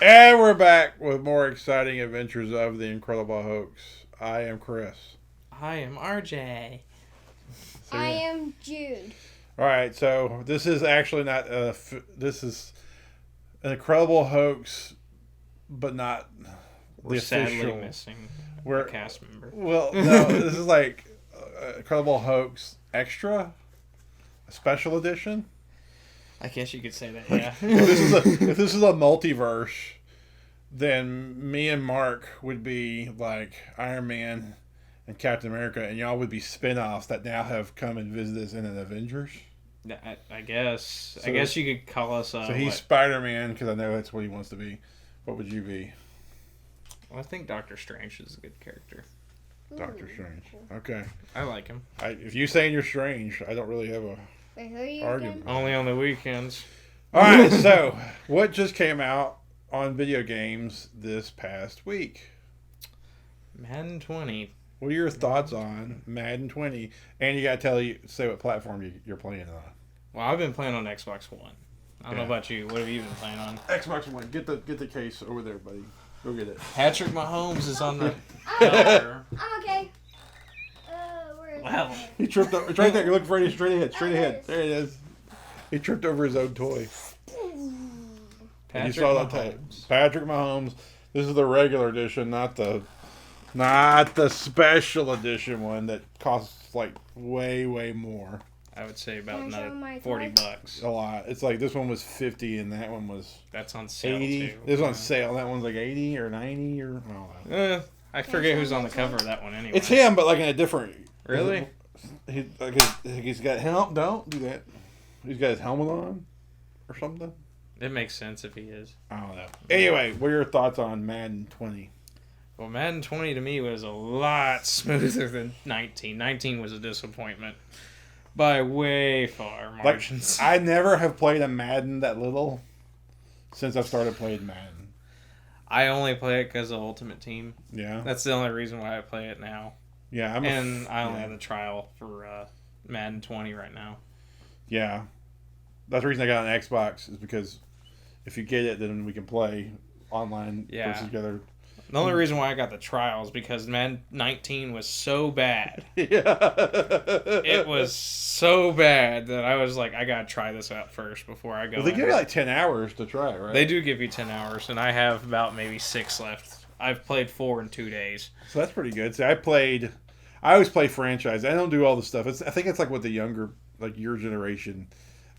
And we're back with more exciting adventures of the Incredible Hokes. I am Chris. I am RJ. I am Jude. All right, so this is actually not this is an Incredible Hoax, but not We're the sadly official. missing We're a cast member. well, no, this is like Incredible Hoax Extra, a special edition. I guess you could say that, yeah. If this is a multiverse, then me and Mark would be like Iron Man and Captain America, and y'all would be spin-offs that now have come and visited us in an Avengers. I guess. So- I guess you could call us. So he's Spider-Man because I know that's what he wants to be. What would you be? I think Doctor Strange is a good character. Doctor Strange. Okay. I like him. If you saying you're strange, I don't really have a Wait, who are you argument. again? Only on the weekends. All right. So what just came out on video games this past week? Madden 20. What are your thoughts on Madden 20? And you got to say what platform you're playing on. Well, I've been playing on Xbox One. I don't know about you. What have you been playing on? Xbox One. Get the case over there, buddy. Go get it. Patrick Mahomes is on the cover. I'm okay. Where is Wow. it? He tripped up. It's right there. You're looking for it. Straight ahead. Straight There it ahead. is. There it is. He tripped over his own toy. Patrick You saw that tape. Patrick Mahomes. This is the regular edition, not the special edition one that costs like way more. I would say about Can I show another my $40. toy? A lot. It's like this one was 50 and that one was That's on sale 80. too. This one's sale. That one's like 80 or 90 or I don't know. I forget who's on the cover of that one anyway. It's him, but like in a different. Really? He's got helmet. Don't do that. He's got his helmet on, or something. It makes sense if he is. I don't know. Anyway, what are your thoughts on Madden 20? Well, Madden 20 to me was a lot smoother than 19. 19 was a disappointment by way far Like margins. I never have played a Madden that little since I started playing Madden. I only play it because of Ultimate Team. Yeah, That's the only reason why I play it now. yeah. I only have the trial for Madden 20 right now. Yeah, that's the reason I got an Xbox is because if you get it, then we can play online Yeah. versus together. The only reason why I got the trial is because Madden 19 was so bad. Yeah, It was so bad that I was like, I gotta try this out first before I go. Well, they in. give you like 10 hours to try, right? They do give you 10 hours, and I have about maybe 6 left. I've played 4 in 2 days. So that's pretty good. See, I always play franchise. I don't do all the stuff. I think it's like with the younger, like your generation,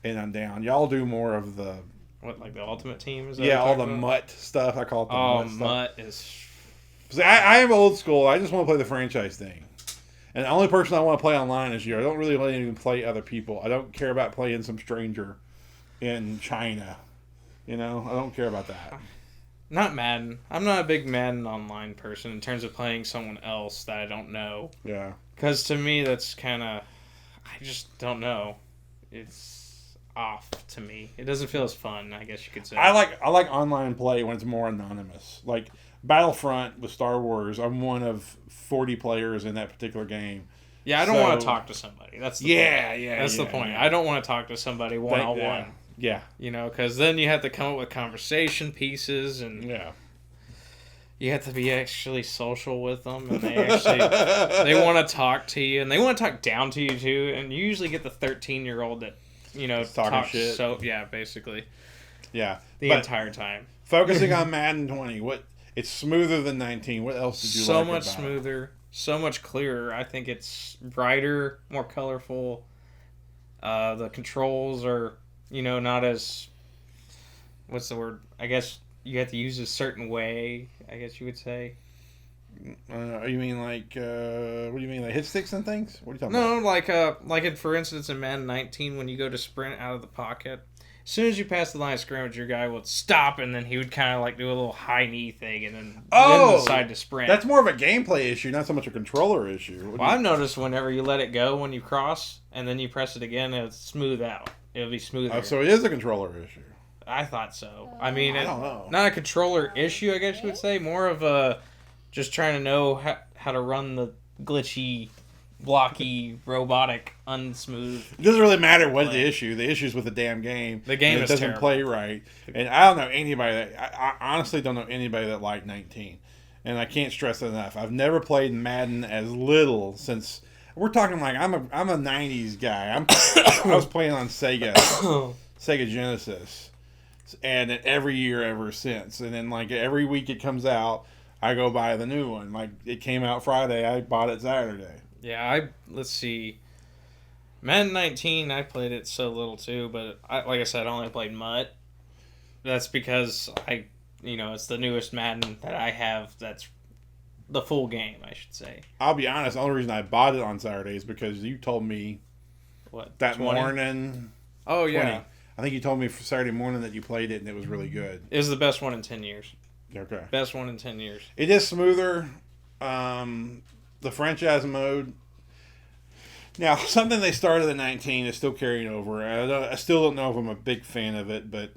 and I'm down. Y'all do more of the What, like the Ultimate Team? Is that all what the you're talking about? mutt stuff. I call it the Oh, mutt stuff. Mutt is... See, I am old school. I just want to play the franchise thing. And the only person I want to play online is you. I don't really want to even play other people. I don't care about playing some stranger in China. You know, I don't care about that. Not Madden. I'm not a big Madden online person in terms of playing someone else that I don't know. Yeah. Because to me, that's kind of... I just don't know. It's off to me. It doesn't feel as fun, I guess you could say. I like online play when it's more anonymous. Like Battlefront with Star Wars, I'm one of 40 players in that particular game. Yeah, I don't So- want to talk to somebody. That's the point. That's the point. yeah. I don't want to talk to somebody one-on-one. Yeah. You know, because then you have to come up with conversation pieces, and Yeah. you have to be actually social with them, and they want to talk to you, and they want to talk down to you too. And you usually get the 13-year-old that Talking talks shit. So yeah, basically Yeah. the But entire time. focusing on Madden 20, it's smoother than 19. What else did you So like much about it? smoother, so much clearer. I think it's brighter, more colorful. The controls are, not as, what's the word? I guess you have to use a certain way, I guess you would say. You mean like, what do you mean, like hit sticks and things? What are you talking No, about? for instance, in Madden 19, when you go to sprint out of the pocket, as soon as you pass the line of scrimmage, your guy would stop, and then he would kind of like do a little high knee thing, and then decide to sprint. That's more of a gameplay issue, not so much a controller issue. Well, I've noticed whenever you let it go when you cross, and then you press it again, it'll smooth out. It'll be smoother. Oh, so it is a controller issue. I thought so. I mean, I don't know. not a controller issue, I guess you would say. More of a just trying to know how to run the glitchy blocky, robotic, unsmooth. It doesn't really matter what Play. the issue. The issue is with the damn game. The game and is it doesn't terrible. play right. And I don't know anybody that I honestly don't know anybody that liked 19. And I can't stress it enough. I've never played Madden as little since we're talking like I'm a 90s guy. I was playing on Sega Genesis, and every year ever since. And then like every week it comes out, I go buy the new one. Like it came out Friday, I bought it Saturday. Yeah, let's see. Madden 19, I played it so little too, but like I said, I only played Mutt. That's because it's the newest Madden that I have. That's the full game, I should say. I'll be honest, the only reason I bought it on Saturday is because you told me that 20? morning. Oh 20. yeah, I think you told me for Saturday morning that you played it and it was really good. it was the best one in 10 years. Okay. Best one in 10 years. It is smoother. The franchise mode. Now, something they started at 19 is still carrying over. I still don't know if I'm a big fan of it, but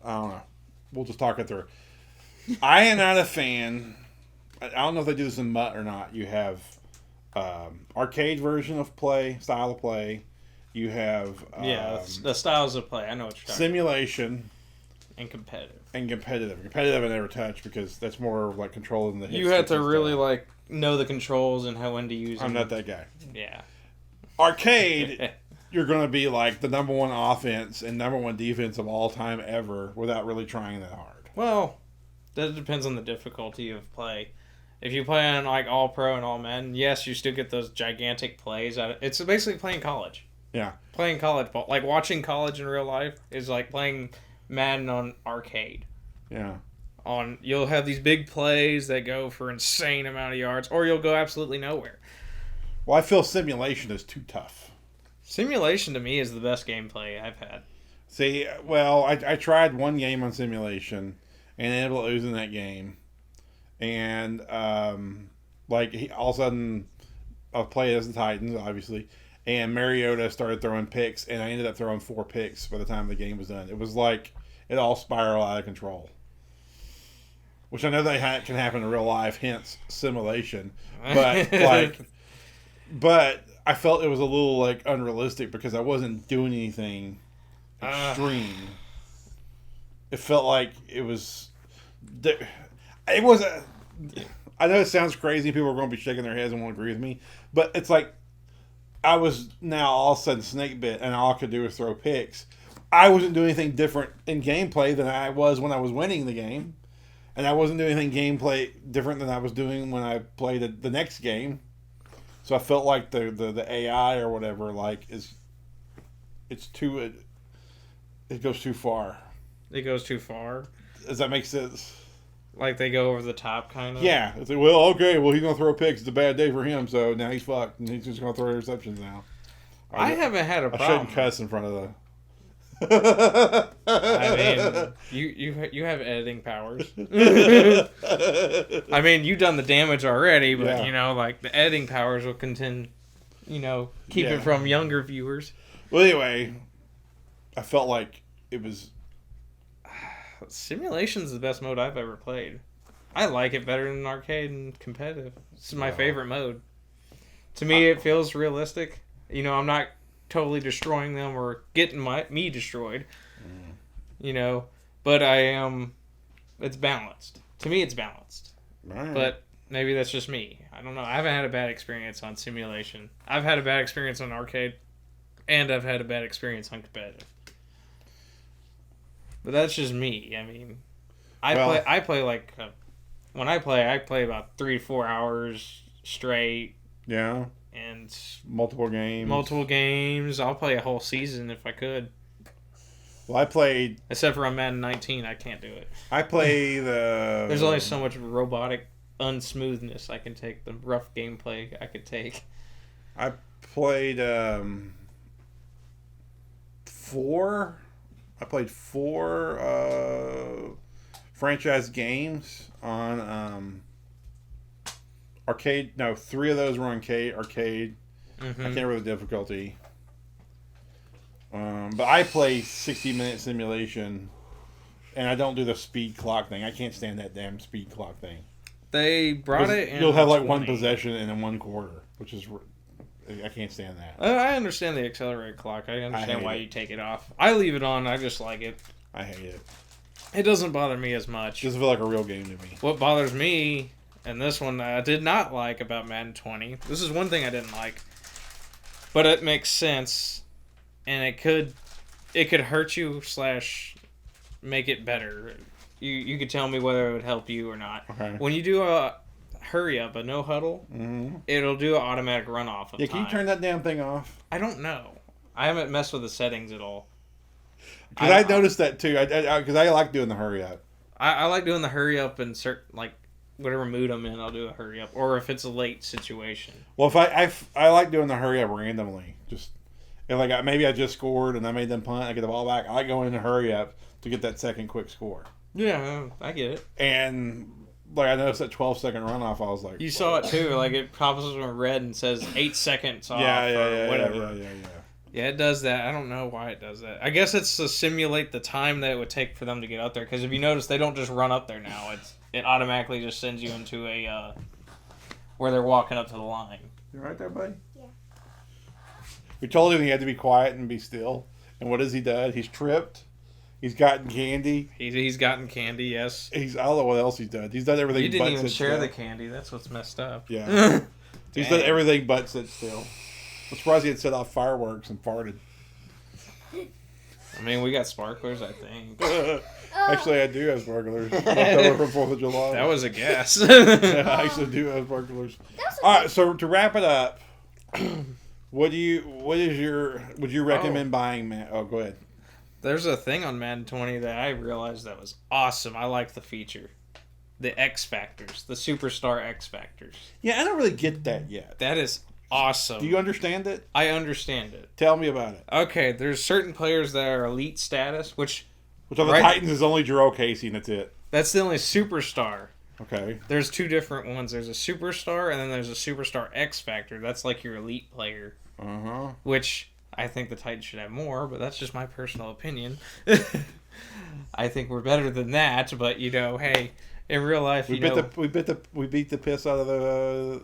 I don't know. We'll just talk it through. I am not a fan. I don't know if they do this in Mutt or not. You have arcade version of style of play. You have The styles of play. I know what you're talking simulation about. And competitive. Competitive I never touch because that's more like controlling the hits. You have to really like know the controls and when to use them. I'm not that guy. Yeah. Arcade, you're going to be like the number one offense and number one defense of all time ever without really trying that hard. Well, that depends on the difficulty of play. If you play on like All Pro and All Men, yes, you still get those gigantic plays. It's basically playing college. Yeah. Playing college ball. Like watching college in real life is like playing Madden on arcade. Yeah. You'll have these big plays that go for insane amount of yards, or you'll go absolutely nowhere. Well, I feel simulation is too tough. Simulation to me is the best gameplay I've had. See, well, I tried one game on simulation and ended up losing that game. And, all of a sudden, I played as the Titans, obviously, and Mariota started throwing picks, and I ended up throwing 4 picks by the time the game was done. It was like it all spiraled out of control. Which I know that can happen in real life, hence simulation. But, but I felt it was a little, like, unrealistic because I wasn't doing anything extreme. It felt like it was... It was a... I know it sounds crazy. People are going to be shaking their heads and won't agree with me. But it's like I was now all of a sudden snake bit and all I could do was throw picks. I wasn't doing anything different in gameplay than I was when I was winning the game. And I wasn't doing anything gameplay different than I was doing when I played the next game. So I felt like the AI or whatever it goes too far. It goes too far. Does that make sense? Like they go over the top, kind of. Yeah. It's like, well, okay. Well, he's gonna throw picks. It's a bad day for him, so now he's fucked, and he's just gonna throw interceptions now. I haven't had a problem. I shouldn't cuss in front of the. I mean, you have editing powers. I mean, you've done the damage already, but the editing powers will contend. Keep it from younger viewers. Well, anyway, I felt like it was. Simulation's the best mode I've ever played. I like it better than arcade and competitive. This is my favorite mode. To me, it feels realistic. I'm not totally destroying them or getting me destroyed. But I am. It's balanced. To me, it's balanced. Right. But maybe that's just me. I don't know. I haven't had a bad experience on simulation. I've had a bad experience on arcade, and I've had a bad experience on competitive. But that's just me. I mean, I play like when I play about 3 to 4 hours straight. Yeah. And multiple games. I'll play a whole season if I could. Well, I played. Except for on Madden 19, I can't do it. I play the. There's only so much robotic unsmoothness I can take. The rough gameplay I could take. I played 4. I played 4 franchise games on arcade. No, 3 of those were on arcade. Mm-hmm. I can't remember the difficulty. But I play 60-minute simulation, and I don't do the speed clock thing. I can't stand that damn speed clock thing. They brought it in. You'll have like 1 possession and then 1 quarter. which is I can't stand that. I understand the accelerated clock. I understand why you take it off. I leave it on. I just like it. I hate it. It doesn't bother me as much. It doesn't feel like a real game to me. What bothers me, and this one I did not like about Madden 20. This is one thing I didn't like, but it makes sense, and it could hurt you / make it better. You could tell me whether it would help you or not. Okay. When you do a hurry up, a no huddle, it'll do an automatic runoff of time. Can you turn that damn thing off? I don't know. I haven't messed with the settings at all. Because I noticed that too. Because I like doing the hurry up. I like doing the hurry up in certain, like, whatever mood I'm in, I'll do a hurry up. Or if it's a late situation. Well, if I like doing the hurry up randomly. Just if like maybe I just scored and I made them punt, I get the ball back. I like going in the hurry up to get that second quick score. Yeah, I get it. And like I noticed that 12-second runoff, I was like, you saw it too. Like it pops up in red and says 8 seconds off or whatever. Yeah, it does that. I don't know why it does that. I guess it's to simulate the time that it would take for them to get up there. Because if you notice, they don't just run up there now. It automatically just sends you into a where they're walking up to the line. You right there, buddy? Yeah. We told him he had to be quiet and be still. And what has he done? He's tripped. He's gotten candy. He's gotten candy, yes. I don't know what else he's done. He's done everything. You didn't but even sit share still. the candy. That's what's messed up. Yeah. He's done everything but sit still. I'm surprised he had set off fireworks and farted. I mean, we got sparklers, I think. Actually, I do have sparklers. Left over from 4th of July. That was a guess. Yeah, I actually do have sparklers. All right, so to wrap it up, would you recommend buying, Matt? Oh, go ahead. There's a thing on Madden 20 that I realized that was awesome. I like the feature. The X Factors. The Superstar X Factors. Yeah, I don't really get that yet. That is awesome. Do you understand it? I understand it. Tell me about it. Okay, there's certain players that are elite status, which on the Titans is only Jarrell Casey, and that's it. That's the only superstar. Okay. There's two different ones. There's a superstar, and then there's a superstar X Factor. That's like your elite player. Uh-huh. Which I think the Titans should have more, but that's just my personal opinion. I think we're better than that, but hey, in real life, we beat the piss out of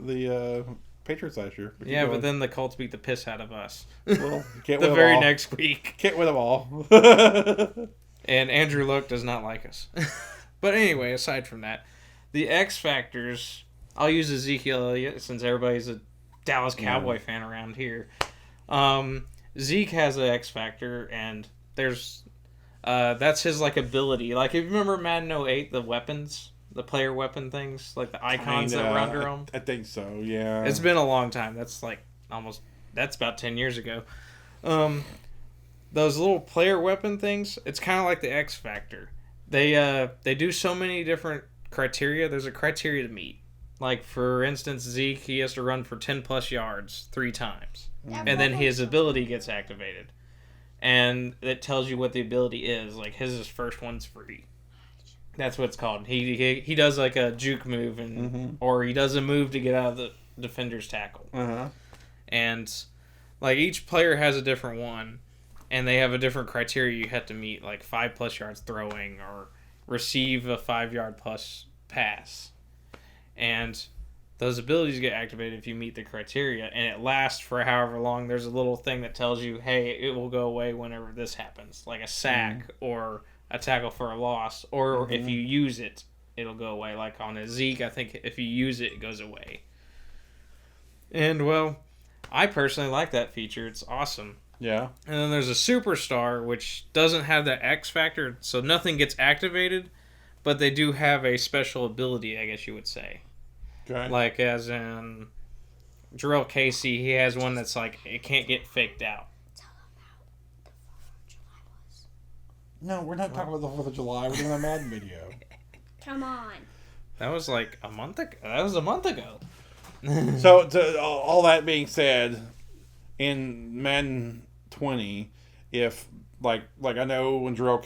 the Patriots last year. Yeah, but then the Colts beat the piss out of us. Well, can't the win very them all. next week. Can't win them all. And Andrew Luck does not like us. But anyway, aside from that, the X Factors, I'll use Ezekiel Elliott since everybody's a Dallas Cowboy fan around here. Zeke has an X Factor, and there's that's his ability. Like, if you remember Madden 08, the weapons, the player weapon things, like the icons that were under them? I think so, yeah. It's been a long time. That's that's about 10 years ago. Those little player weapon things, it's kind of like the X Factor. They do so many different criteria. There's a criteria to meet. Like, for instance, Zeke, he has to run for 10 plus yards 3 times. And then his ability gets activated. And it tells you what the ability is. Like, his first one's free. That's what it's called. He does like a juke move, or he does a move to get out of the defender's tackle. Uh-huh. And like each player has a different one, and they have a different criteria you have to meet, like 5 plus yards throwing or receive a 5 yard plus pass. And those abilities get activated if you meet the criteria, and it lasts for however long. There's a little thing that tells you, hey, it will go away whenever this happens, like a sack or a tackle for a loss, or if you use it, it'll go away. Like on a Zeke, I think if you use it, it goes away. And, well, I personally like that feature. It's awesome. Yeah. And then there's a superstar, which doesn't have that X factor, so nothing gets activated, but they do have a special ability, I guess you would say. Okay. Like, as in Jarrell Casey, he has one that's like, it can't get faked out. No, we're not talking about the 4th of July. We're doing a Madden video. Come on. That was like a month ago. That was a month ago. So, all that being said, in Madden 20, if like I know when Jarrell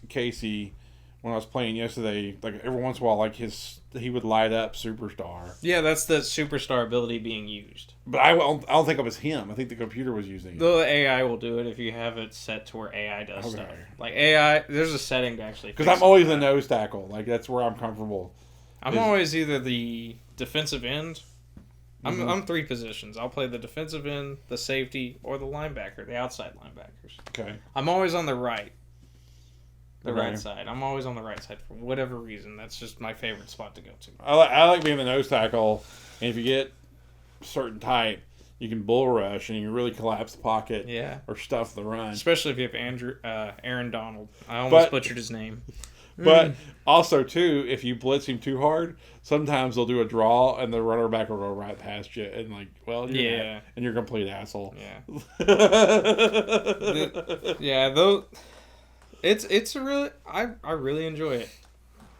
Casey, when I was playing yesterday, like every once in a while, like he would light up superstar. Yeah, that's the superstar ability being used. But I don't think it was him. I think the computer was using it. The AI will do it if you have it set to where AI does stuff. Like AI, there's a setting to actually. Because I'm always the nose tackle. Like that's where I'm comfortable. I'm always either the defensive end I'm three positions. I'll play the defensive end, the safety, or the linebacker, the outside linebackers. Okay. I'm always on the right. The Okay. right side. I'm always on the right side for whatever reason. That's just my favorite spot to go to. I like being the nose tackle, and if you get a certain type, you can bull rush and you can really collapse the pocket Yeah. or stuff the run. Especially if you have Aaron Donald. I almost But- butchered his name. But also, too, if you blitz him too hard, sometimes they'll do a draw and the runner back will go right past you and Yeah. and you're a complete asshole. Yeah. Yeah, though it's a really I really enjoy it.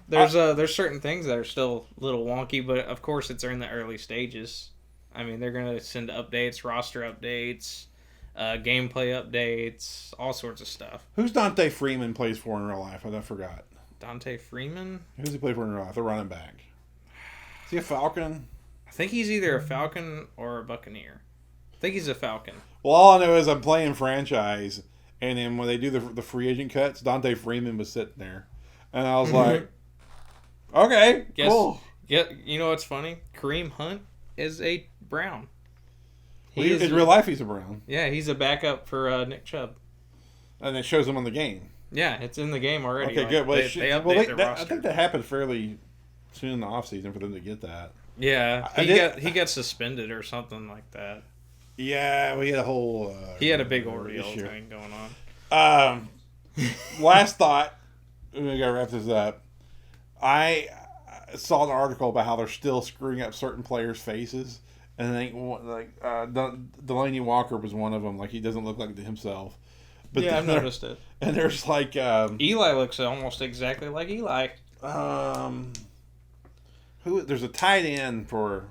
There's certain things that are still a little wonky, but of course they're in the early stages. I mean, they're gonna send updates, roster updates, gameplay updates, all sorts of stuff. Who's Dante Freeman plays for in real life? I forgot. Dante Freeman? Who's he play for in real life? The running back. Is he a Falcon? I think he's either a Falcon or a Buccaneer. I think he's a Falcon. Well, all I know is I'm playing franchise, and then when they do the free agent cuts, Dante Freeman was sitting there, and I was like, okay, Guess, cool. Yeah, you know what's funny? Kareem Hunt is a Brown. Well, in real life, he's a Brown, Yeah, he's a backup for Nick Chubb. and it shows him on the game. Yeah, it's in the game already. Okay, Like, good. Well, they update their I roster. think that happened fairly soon in the offseason for them to get that. Yeah, he got suspended or something like that. Yeah, we had a whole. He had a big ordeal issue. thing going on. Last thought. We gotta wrap this up. I saw an article about how they're still screwing up certain players' faces, and I think Delaney Walker was one of them. Like, he doesn't look like himself. But Yeah, I've then noticed it. And there's like Eli looks almost exactly like Eli. there's a tight end for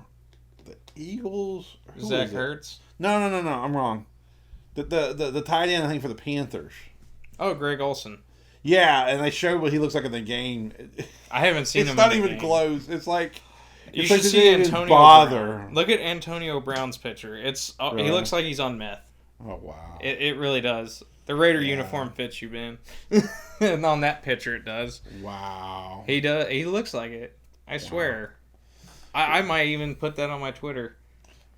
the Eagles. Who Zach is it? Ertz. No, I'm wrong. The tight end, I think, for the Panthers. Oh, Greg Olson. Yeah, and they showed what he looks like in the game. I haven't seen It's him. not in the even game. close. It's like You it's should like they see didn't even Antonio bother. Brown. Look at Antonio Brown's picture. It's Really? He looks like he's on meth. Oh wow! It really does. The Raider Yeah. uniform fits you, Ben. And on that picture, it does. Wow. He does. He looks like it. I swear. I might even put that on my Twitter.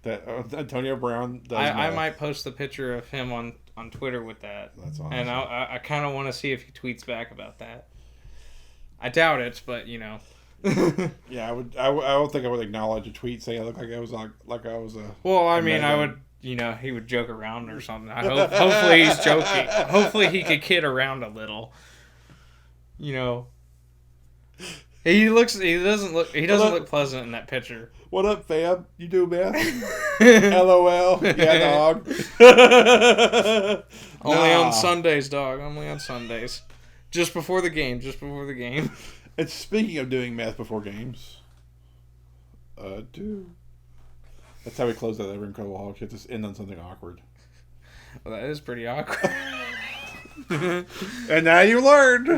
That Antonio Brown does. I meth. might post the picture of him on Twitter with that. That's awesome. And I kind of want to see if he tweets back about that. I doubt it, but you know. Yeah, I would. I don't think I would acknowledge a tweet saying I look like I was like I was a. Well, I mean, I Madden. would. You know, he would joke around or something. Hopefully he's joking. Hopefully he could kid around a little. You know. He doesn't look pleasant in that picture. What up, fam? You do math? LOL. Yeah, dog. Only Nah. on Sundays, dog. Only on Sundays. Just before the game. And speaking of doing math before games, do. That's how we close out every Incredible Hawk. You have to end on something awkward. Well, that is pretty awkward. And now you learned.